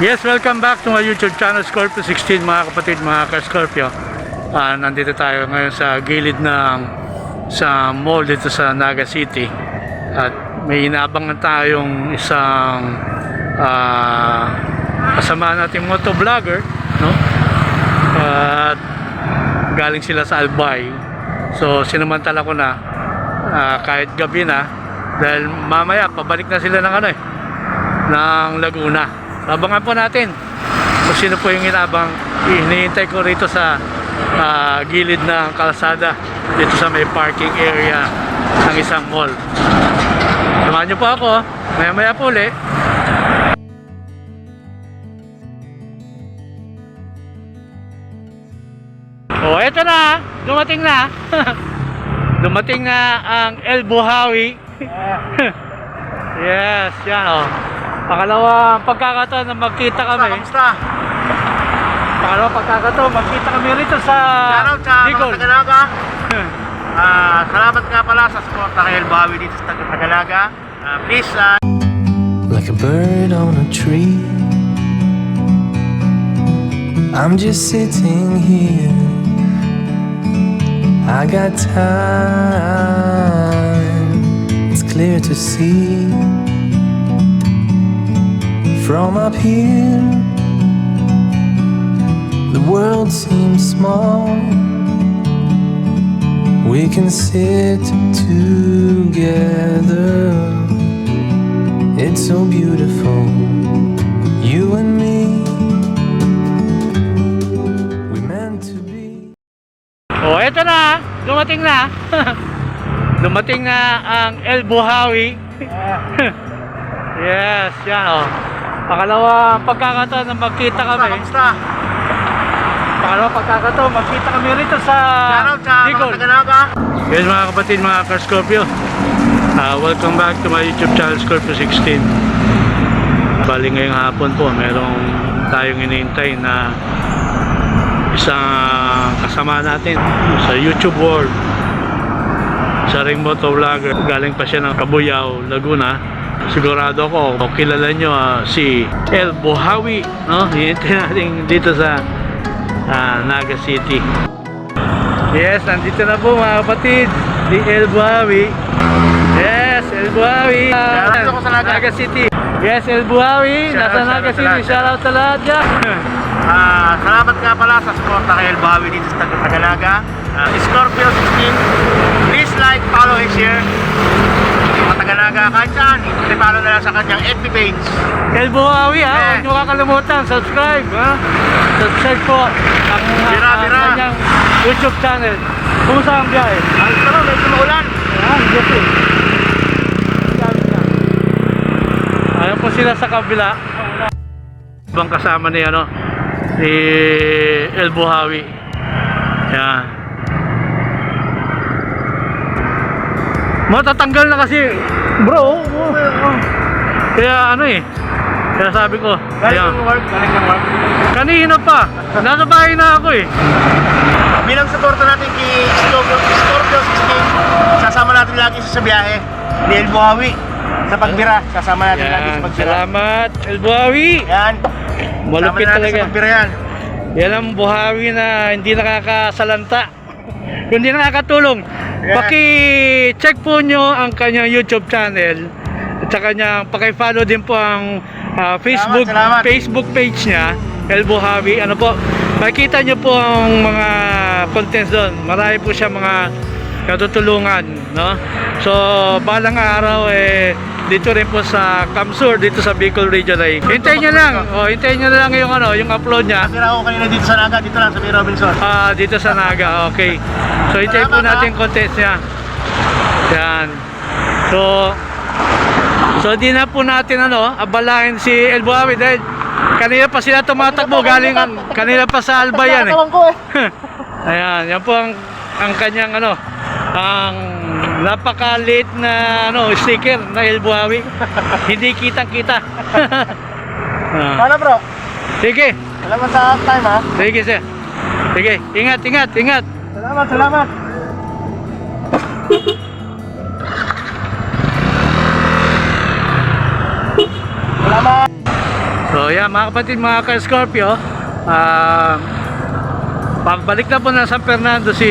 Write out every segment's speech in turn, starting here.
Yes, welcome back to my YouTube channel, Scorpio 16, mga kapatid, mga ka-Scorpio. Nandito tayo ngayon sa gilid ng sa mall dito sa Naga City. At may inaabangan tayong isang kasama nating motovlogger, no? At galing sila sa Albay. So sinamantala ko na kahit gabi na, dahil mamaya pabalik na sila ng ng Laguna. Abangan po natin kung sino po yung hinihintay ko rito sa gilid ng kalsada dito sa may parking area ng isang mall. Samahan nyo po ako, maya po ulit. Oh, eto na, dumating na. Dumating na ang El Buhawi. Yes, yan oh. Pangalawang pagkakataon na magkita kami. Kamusta? Pangalawang pagkakataon magkita kami rito sa Bicol. Tagalaga. Salamat nga pala sa support ng El Buhawi dito sa Tagalaga. Please like a bird on a tree, I'm just sitting here. I got time, it's clear to see. From up here, the world seems small. We can sit together. It's so beautiful, you and me. We meant to be. Oh, eto na, dumating na. Dumating na ang El Buhawi. Yes, yan oh. Pangalawang pagkakataon na magkita kami. Kamusta? Pangalawang pagkakataon magkita kami rito sa Bicol. Tagalaga. Yes, mga kapatid, mga ka-Scorpio, welcome back to my YouTube channel, Scorpio 16. Bali ngayong hapon po, merong tayong inihintay na isang kasama natin sa YouTube world. Sa ring motovlogger, galing pa siya ng Cabuyao, Laguna. Sigurado ako kilala nyo si El Buhawi, no? Hinintay natin dito sa Naga City. Yes, nandito na po mga kapatid, si El Buhawi. Yes, El Buhawi. Shoutout ako sa Naga City. Yes, El Buhawi, nasa Naga City. Shoutout sa lahat dyan. Salamat nga pala sa support ng El Buhawi dito sa Tagalaga. Scorpio 16. Please like, follow, and share. Tagalaga kahit saan, i-follow na lang sa kanyang FB page. El Buhawi huwag nyo kakalimutan, subscribe subscribe po ang kanyang YouTube channel. Kumusta ang biyahe? Ayos na lang, medyo maulan. Yes eh. Ayan po sila sa kabila. Ibang kasama ni ni El Buhawi. Yan. Matatanggal na kasi bro. Kaya kaya sabi ko Galing ng work. kanina pa nasa bahay na ako Bilang suporta natin kay Scorpio 16, sasama natin lagi sa biyahe ni El Buhawi. Sa pagbira, sasama natin lagi sa yan, pagbira. salamat El Buhawi. Yan. Malupit Sama natin talaga sa pagbira yan. yan ang Buhawi na hindi nakakasalanta, kundi nakakatulong. Yeah. Paki-check po nyo ang kanyang YouTube channel at sa kanyang paki-follow din po ang Salamat. Facebook page niya, El Buhawi. Ano po, makikita nyo po ang mga contents doon. Marami po siya mga katutulungan, no? So balang araw dito rin po sa Kamsur, dito sa Bicol Region ay hintayin nyo lang, hintayin nyo lang yung yung upload niya. Nakira ako kanina dito sa Naga, dito lang sa May Robinson. Dito sa Naga, okay. So hintayin po natin contents niya. Yan. So di na po natin abalahin si El Buhawi dahil kanina pa sila tumatakbo, galing kanina pa sa Albay yan Ayan, yan po ang kanyang ang napakalit na sticker na El Buhawi. Hindi kitang-kita. Paano bro? Sige. Salamat sa time ha. Sige sir. Sige, ingat. Salamat. Salamat. So yan mga kapatid, mga ka-Scorpio, pabalik na po na San Fernando si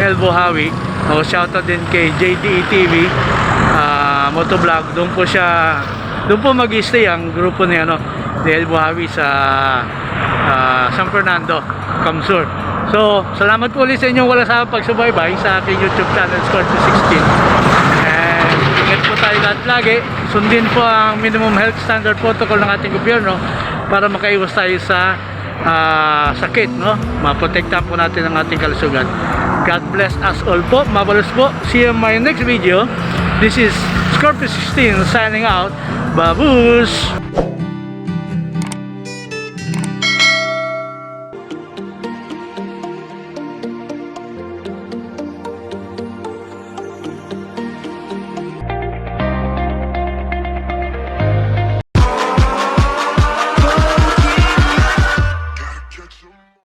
El Buhawi. Shoutout din kay JDE TV Motovlog. Doon po mag-stay ang grupo ni El Buhawi sa San Fernando, Camsur. So salamat po ulit sa inyong walang sawang pagsubaybay sa aking YouTube channel, Scorpio 16. And ingat po tayo lahat lagi. Sundin po ang minimum health standard protocol ng ating gobyerno para makaiwas tayo sa sakit, no? Maprotektahan po natin ang ating kalusugan. God bless us all po. Mabalos po. See you in my next video. This is Scorpio 16 signing out. Babush!